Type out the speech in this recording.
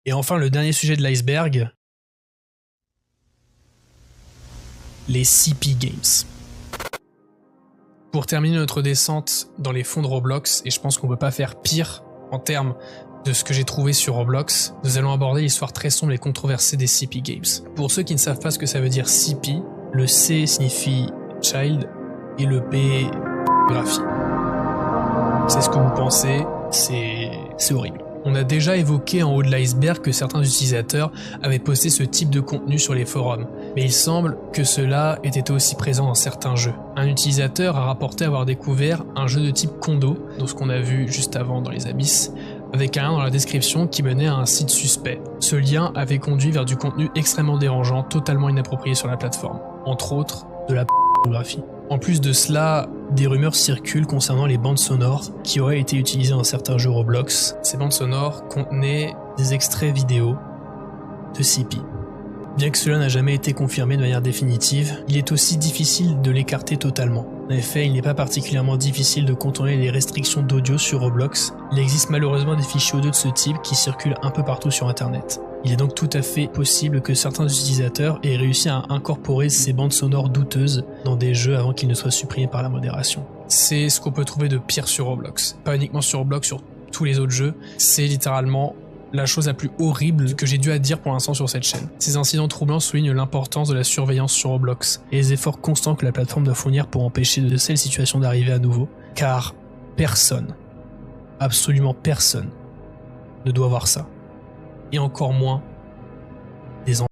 Et enfin, le dernier sujet de l'iceberg, les CP Games. Pour terminer notre descente dans les fonds de Roblox, et je pense qu'on peut pas faire pire en termes de ce que j'ai trouvé sur Roblox, nous allons aborder l'histoire très sombre et controversée des CP Games. Pour ceux qui ne savent pas ce que ça veut dire CP, le C signifie child et le P graphie. C'est ce que vous pensez, c'est horrible. On a déjà évoqué en haut de l'iceberg que certains utilisateurs avaient posté ce type de contenu sur les forums, mais il semble que cela ait été aussi présent dans certains jeux. Un utilisateur a rapporté avoir découvert un jeu de type condo, dans ce qu'on a vu juste avant dans les abysses, avec un lien dans la description qui menait à un site suspect. Ce lien avait conduit vers du contenu extrêmement dérangeant, totalement inapproprié sur la plateforme, entre autres de la pornographie. En plus de cela, des rumeurs circulent concernant les bandes sonores qui auraient été utilisées dans certains jeux Roblox. Ces bandes sonores contenaient des extraits vidéo de CP. Bien que cela n'a jamais été confirmé de manière définitive, il est aussi difficile de l'écarter totalement. En effet, il n'est pas particulièrement difficile de contourner les restrictions d'audio sur Roblox. Il existe malheureusement des fichiers audio de ce type qui circulent un peu partout sur internet. Il est donc tout à fait possible que certains utilisateurs aient réussi à incorporer ces bandes sonores douteuses dans des jeux avant qu'ils ne soient supprimés par la modération. C'est ce qu'on peut trouver de pire sur Roblox. Pas uniquement sur Roblox, sur tous les autres jeux. C'est littéralement la chose la plus horrible que j'ai dû à dire pour l'instant sur cette chaîne. Ces incidents troublants soulignent l'importance de la surveillance sur Roblox et les efforts constants que la plateforme doit fournir pour empêcher de telles situations d'arriver à nouveau, car personne, absolument personne, ne doit voir ça. Et encore moins